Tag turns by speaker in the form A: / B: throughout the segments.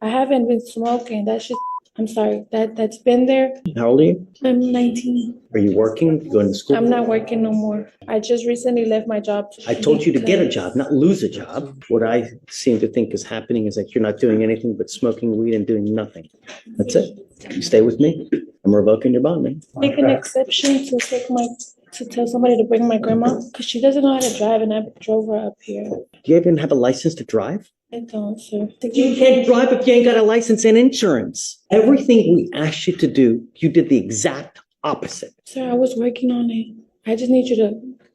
A: I haven't been smoking. I'm sorry, that's been there.
B: How old are you?
A: I'm 19.
B: Are you working? You going to school?
A: I'm not working no more. I just recently left my job.
B: I told you to get a job, not lose a job. What I seem to think is happening is that you're not doing anything but smoking weed and doing nothing. That's it. You stay with me. I'm revoking your bond, man.
A: Take an exception to tell somebody to bring my grandma because she doesn't know how to drive and I drove her up here.
B: Do you even have a license to drive?
A: I don't, sir.
B: You can't drive if you ain't got a license and insurance. Everything we asked you to do, you did the exact opposite.
A: Sir, I was working on it. I just need you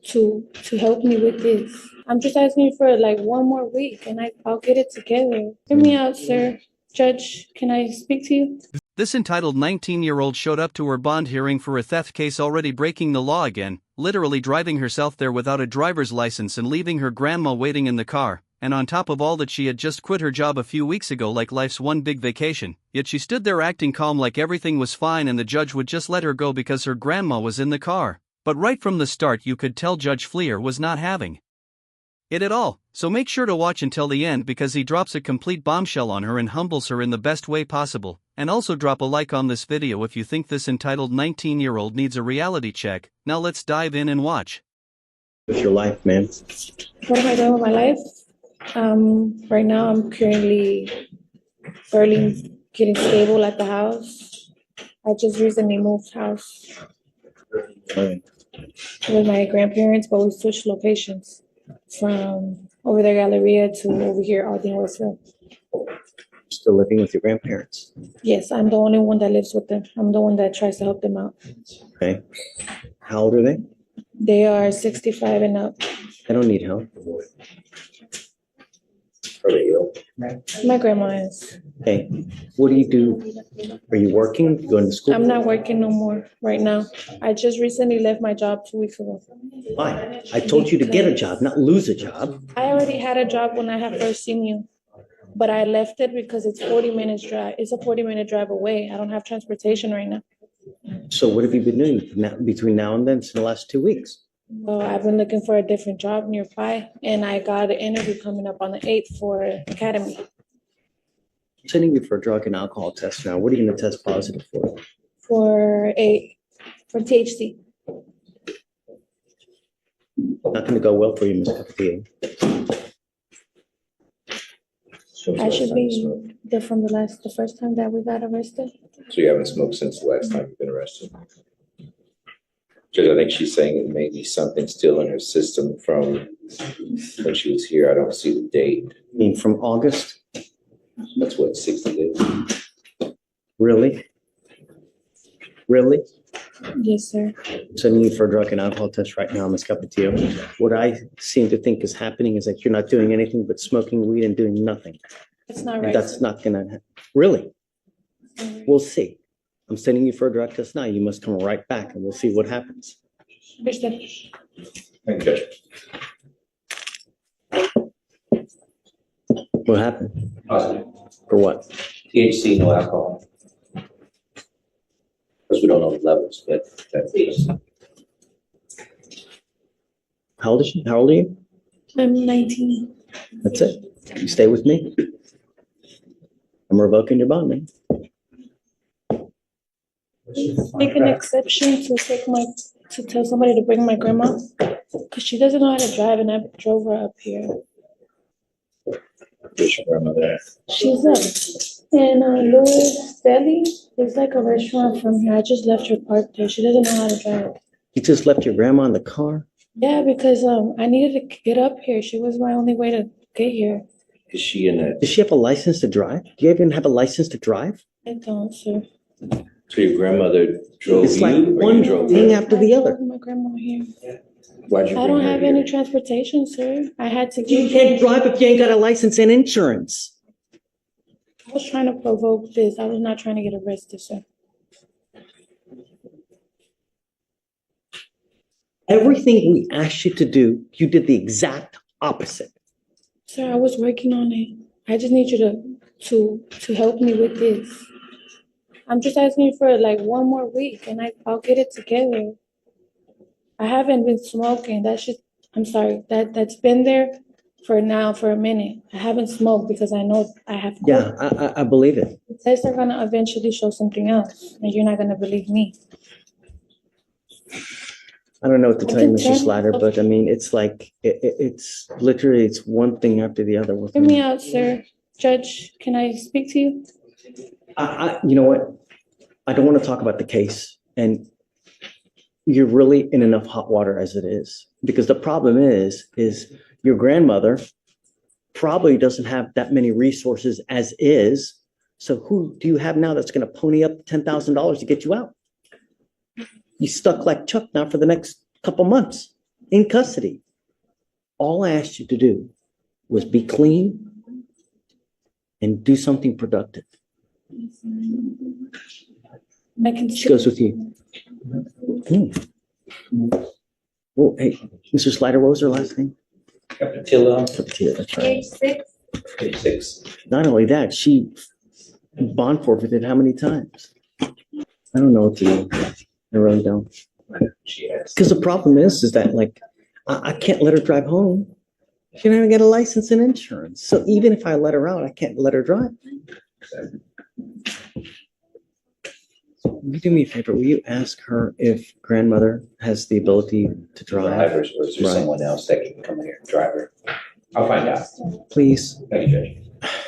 A: to help me with this. I'm just asking you for like one more week and I'll get it together. Hear me out, sir. Judge, can I speak to you?
C: This entitled 19-year-old showed up to her bond hearing for a theft case, already breaking the law again, literally driving herself there without a driver's license and leaving her grandma waiting in the car. And on top of all that, she had just quit her job a few weeks ago, like life's one big vacation. Yet she stood there acting calm like everything was fine and the judge would just let her go because her grandma was in the car. But right from the start you could tell Judge Fleischer was not having it at all. So make sure to watch until the end because he drops a complete bombshell on her and humbles her in the best way possible. And also drop a like on this video if you think this entitled 19-year-old needs a reality check. Now let's dive in and watch.
B: What's your life, man?
A: What am I doing with my life? Right now I'm currently barely getting stable at the house. I just recently moved house
B: Right.
A: with my grandparents, but we switched locations from over there Galleria to over here Aldine Westville.
B: Still living with your grandparents.
A: Yes, I'm the only one that lives with them. I'm the one that tries to help them out.
B: Okay. How old are they?
A: They are 65 and up.
B: They don't need help. Are they ill?
A: My grandma is.
B: Okay. What do you do? Are you working? You going to school?
A: I'm not working no more right now. I just recently left my job 2 weeks ago.
B: Why? I told you to get a job, not lose a job.
A: I already had a job when I had first seen you, but I left it because it's 40 minutes drive. It's a 40-minute drive away. I don't have transportation right now.
B: So what have you been doing between now and then, in the last 2 weeks?
A: Well, I've been looking for a different job nearby, and I got an interview coming up on the 8th for Academy.
B: I'm sending you for a drug and alcohol test now. What are you going to test positive for?
A: For THC.
B: Not going to go well for you, Ms. Capitio.
A: I should be there from the first time that we got arrested.
D: So you haven't smoked since the last time you've been arrested? Judge, I think she's saying it may be something still in her system from when she was here. I don't see the date.
B: I mean, from August?
D: That's what, 60 days?
B: Really? Really?
A: Yes, sir.
B: I'm sending you for a drug and alcohol test right now, Ms. Capitio. What I seem to think is happening is that you're not doing anything but smoking weed and doing nothing.
A: That's not
B: And
A: right.
B: that's not going to really? We'll see. I'm sending you for a drug test now. You must come right back and we'll see what happens.
A: Understood.
D: Thank you, Judge.
B: What happened?
D: Positive.
B: For what?
D: THC, no alcohol. Because we don't know the levels, but that's
B: How old is she? How old are you?
A: I'm 19.
B: That's it. You stay with me. I'm revoking your bond, man.
A: Take an exception to tell somebody to bring my grandma because she doesn't know how to drive and I drove her up here.
D: Where's your grandmother at?
A: She's up in Louis Deli. It's like a restaurant from here. I just left her parked there. She doesn't know how to drive.
B: You just left your grandma in the car?
A: Yeah, because I needed to get up here. She was my only way to get here.
D: Is she in a...
B: Does she have a license to drive? Do you even have a license to drive?
A: I don't, sir.
D: So your grandmother drove
B: It's
D: you,
B: like
D: or
B: one
D: you drove
B: thing
D: her?
B: after the
A: I
B: other.
A: drove my grandma here.
D: Why'd you
A: I
D: bring
A: don't
D: her
A: have
D: here?
A: any transportation, sir. I had to
B: You
A: get
B: can't drive if you ain't got a license and insurance.
A: I was trying to provoke this. I was not trying to get arrested, sir.
B: Everything we asked you to do, you did the exact opposite.
A: Sir, I was working on it. I just need you to help me with this. I'm just asking you for like one more week and I'll get it together. I haven't been smoking. I'm sorry, that's been there. for now, for a minute. I haven't smoked because I know I have court.
B: Yeah, I believe it.
A: The tests are gonna eventually show something else, and you're not gonna believe me.
B: I don't know what to tell you, Mr.
A: concerned-
B: Slatter, but I mean, it's like, it's literally, it's one thing after the other with
A: Hear me
B: me.
A: out, sir. Judge, can I speak to you?
B: You know what? I don't want to talk about the case, and you're really in enough hot water as it is. Because the problem is your grandmother probably doesn't have that many resources as is. So who do you have now that's going to pony up $10,000 to get you out? You stuck like Chuck now for the next couple months in custody. All I asked you to do was be clean and do something productive.
A: I can
B: She goes with you. Well, hey, Mr. Slider, what was her last name?
D: Capitilla,
B: Capitilla, that's right.
E: Page 6.
D: page 6.
B: Not only that, she bond forfeited how many times? I don't know what to do. I really don't.
D: She has.
B: Because the problem is that like, I can't let her drive home. She don't even get a license and insurance. So even if I let her out, I can't let her drive. Will you do me a favor? Will you ask her if grandmother has the ability to drive?
D: Or is there
B: Right.
D: someone else that can come here and drive her? I'll find out.
B: Please.
D: Thank you,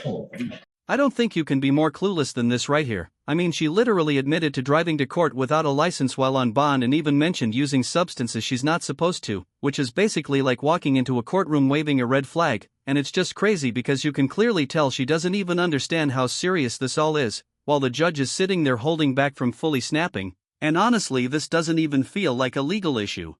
D: Judge.
C: I don't think you can be more clueless than this right here. I mean, she literally admitted to driving to court without a license while on bond and even mentioned using substances she's not supposed to, which is basically like walking into a courtroom waving a red flag, and it's just crazy because you can clearly tell she doesn't even understand how serious this all is, while the judge is sitting there holding back from fully snapping, and honestly this doesn't even feel like a legal issue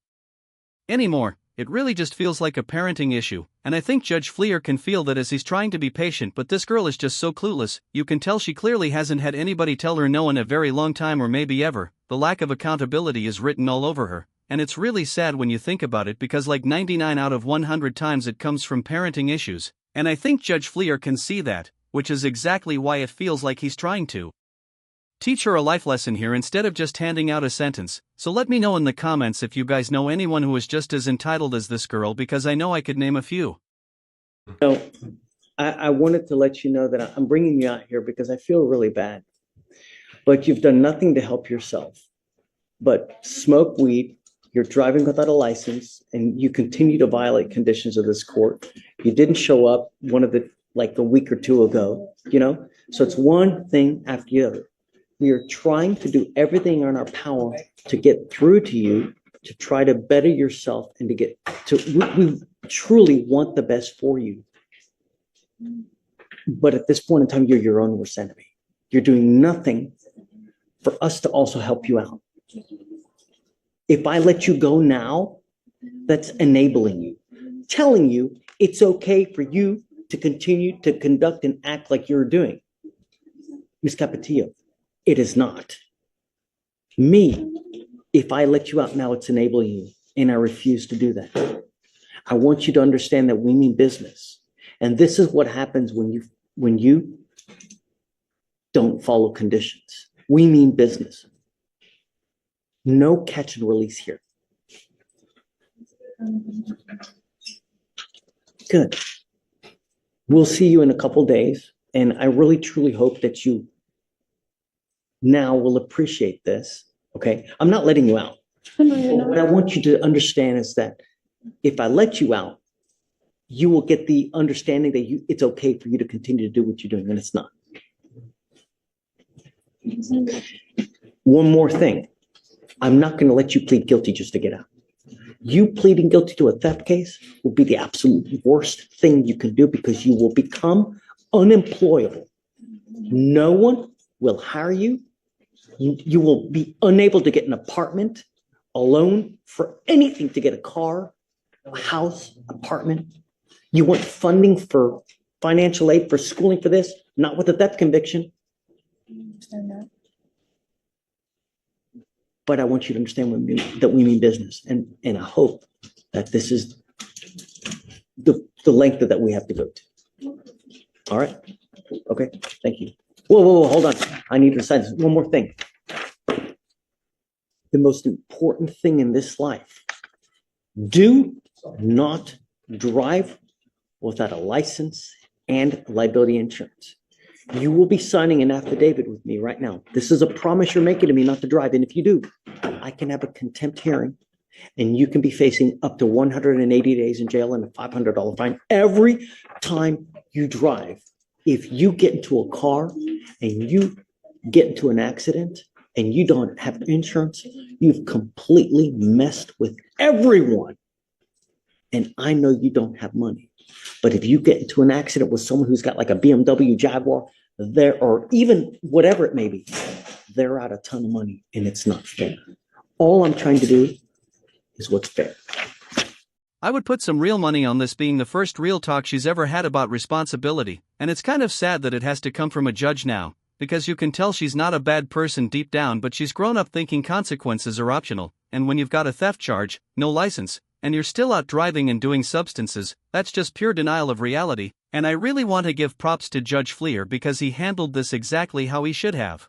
C: anymore. It really just feels like a parenting issue, and I think Judge Fleer can feel that as he's trying to be patient, but this girl is just so clueless. You can tell she clearly hasn't had anybody tell her no in a very long time or maybe ever. The lack of accountability is written all over her, and it's really sad when you think about it because like 99 out of 100 times it comes from parenting issues, and I think Judge Fleer can see that, which is exactly why it feels like he's trying to teach her a life lesson here instead of just handing out a sentence. So let me know in the comments if you guys know anyone who is just as entitled as this girl, because I know I could name a few.
B: So I wanted to let you know that I'm bringing you out here because I feel really bad, but you've done nothing to help yourself but smoke weed. You're driving without a license and you continue to violate conditions of this court. You didn't show up like a week or two ago, so it's one thing after the other. We are trying to do everything in our power to get through to you, to try to better yourself and to get to, we truly want the best for you. But at this point in time, you're your own worst enemy. You're doing nothing for us to also help you out. If I let you go now, that's enabling you, telling you it's okay for you to continue to conduct and act like you're doing. Ms. Capetillo, it is not. Me, if I let you out now, it's enabling you, and I refuse to do that. I want you to understand that we mean business. And this is what happens when you don't follow conditions. We mean business. No catch and release here. Good. We'll see you in a couple days, and I really truly hope that you now will appreciate this. Okay, I'm not letting you out. What I want you to understand is that if I let you out, you will get the understanding that it's okay for you to continue to do what you're doing, and it's not. One more thing. I'm not going to let you plead guilty just to get out. You pleading guilty to a theft case will be the absolute worst thing you can do because you will become unemployable. No one will hire you. You will be unable to get an apartment, a loan for anything, to get a car, a house, apartment. You want funding for financial aid for schooling for this, not with a theft conviction. But I want you to understand that we mean business, and I hope that this is the length that we have to go to. All right? Okay, thank you. Whoa, hold on. I need to decide one more thing. The most important thing in this life, do not drive without a license and liability insurance. You will be signing an affidavit with me right now. This is a promise you're making to me not to drive. And if you do, I can have a contempt hearing and you can be facing up to 180 days in jail and a $500 fine every time you drive. If you get into a car and you get into an accident and you don't have insurance, you've completely messed with everyone. And I know you don't have money. But if you get into an accident with someone who's got like a BMW Jaguar, or even whatever it may be, they're out a ton of money and it's not fair. All I'm trying to do is what's fair.
C: I would put some real money on this being the first real talk she's ever had about responsibility, and it's kind of sad that it has to come from a judge now, because you can tell she's not a bad person deep down, but she's grown up thinking consequences are optional, and when you've got a theft charge, no license, and you're still out driving and doing substances, that's just pure denial of reality, and I really want to give props to Judge Fleischer because he handled this exactly how he should have.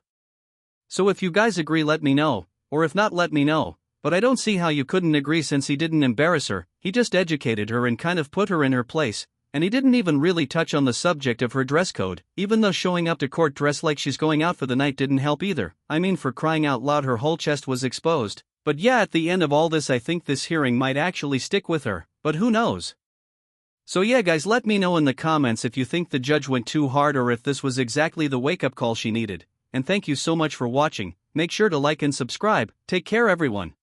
C: So if you guys agree, let me know, or if not, let me know. But I don't see how you couldn't agree since he didn't embarrass her, he just educated her and kind of put her in her place, and he didn't even really touch on the subject of her dress code, even though showing up to court dressed like she's going out for the night didn't help either. I mean, for crying out loud, her whole chest was exposed. But yeah, at the end of all this, I think this hearing might actually stick with her, but who knows? So yeah guys, let me know in the comments if you think the judge went too hard or if this was exactly the wake-up call she needed. And thank you so much for watching. Make sure to like and subscribe. Take care everyone.